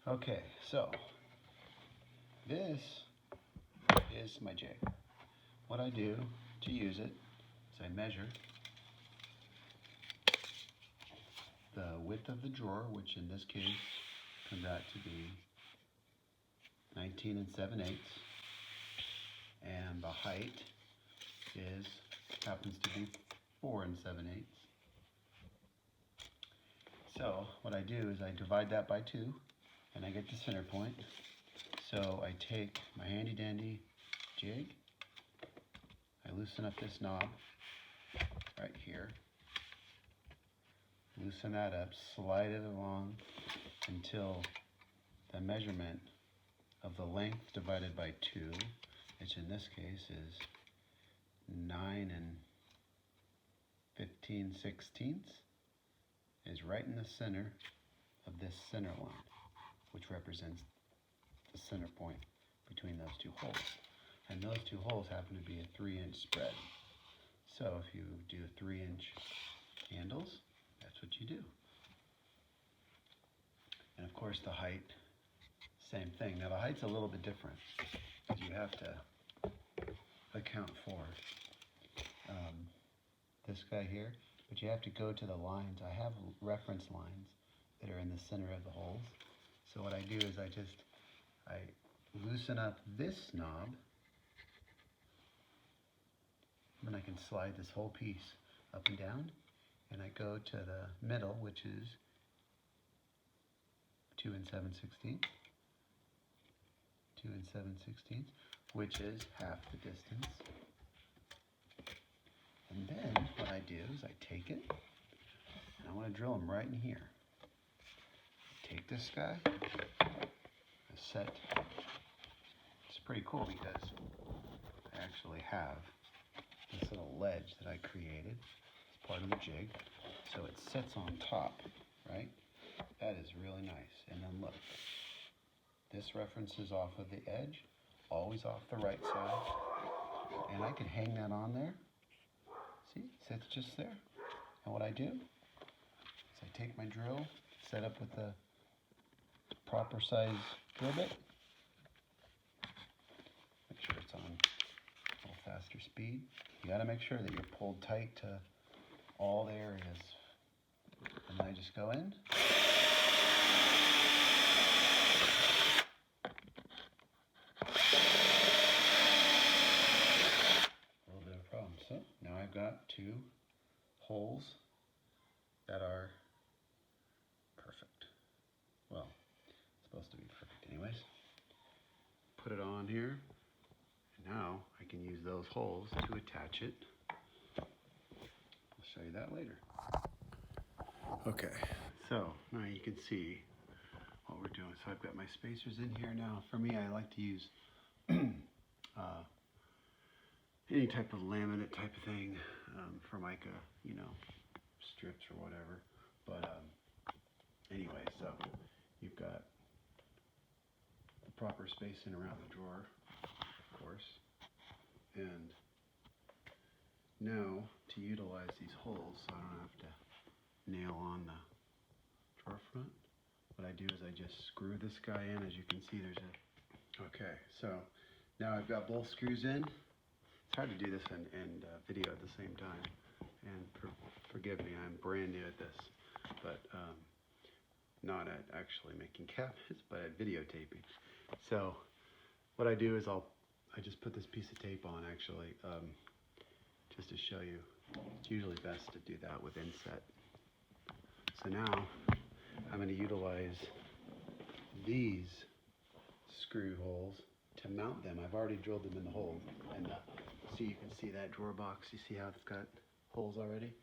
Okay, so this is my jig. What I do to use it is I measure the width of the drawer, which in this case comes out to be 19 7/8, and the height happens to be 4 7/8. So what I do is I divide that by 2, and I get the center point. So I take my handy dandy jig, I loosen up this knob right here, loosen that up, slide it along until the measurement of the length divided by 2, which in this case is 9 15/16, is right in the center of this center line, which represents the center point between those two holes. And those two holes happen to be a 3-inch spread. So if you do 3-inch handles, that's what you do. And of course the height, same thing. Now the height's a little bit different because you have to account for this guy here, but you have to go to the lines. I have reference lines that are in the center of the holes. So what I do is I loosen up this knob, and then I can slide this whole piece up and down, and I go to the middle, which is 2 7/16, 2 7/16, which is half the distance. And then what I do is I take it, and I want to drill them right in here. Take this guy, I set. It's pretty cool because I actually have this little ledge that I created as part of the jig, so it sits on top, right? That is really nice. And then look, this references off of the edge, always off the right side, and I can hang that on there. See, it sits just there. And what I do is I take my drill, set up with the proper size drill bit, make sure it's on a little faster speed. You got to make sure that you're pulled tight to all the areas. And then I just go in. A little bit of a problem. So now I've got 2 holes that are perfect. Well, it's supposed to be perfect anyways. Put it on here, and now I can use those holes to attach it. I'll show you that later. Okay, so now you can see what we're doing. So I've got my spacers in here now. For me, I like to use any type of laminate type of thing, Formica, strips or whatever. But anyway, so you've got the proper spacing around the drawer, of course. And now to utilize these holes so I don't have to nail on the drawer front, what I do is I just screw this guy in. As you can see, there's a... Okay, so now I've got both screws in. It's hard to do this and video at the same time. And forgive me, I'm brand new at this. But not at actually making cabinets, but at videotaping. So what I do is I just put this piece of tape on actually, just to show you. It's usually best to do that with inset. So now I'm going to utilize these screw holes to mount them. I've already drilled them in the hole, and so you can see that drawer box. You see how it's got holes already?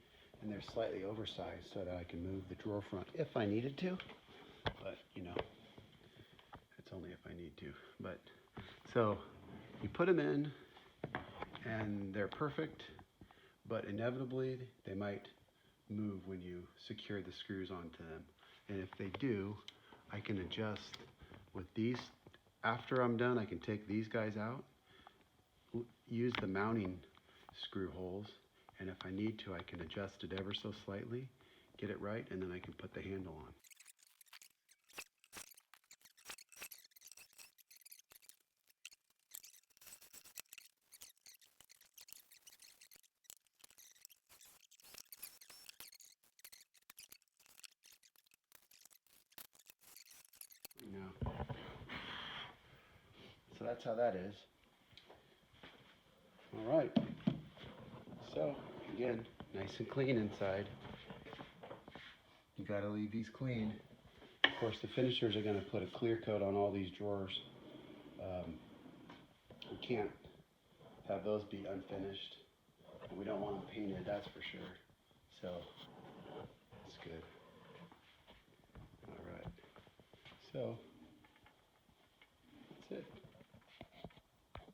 And they're slightly oversized so that I can move the drawer front if I needed to, but it's only if I need to. But so you put them in and they're perfect, but inevitably they might move when you secure the screws onto them. And if they do, I can adjust with these. After I'm done, I can take these guys out, use the mounting screw holes, and if I need to, I can adjust it ever so slightly, get it right, and then I can put the handle on. So that's how that is. All right. So again, nice and clean inside. You got to leave these clean. Of course, the finishers are going to put a clear coat on all these drawers. We can't have those be unfinished. We don't want them painted, that's for sure. So that's good. All right. So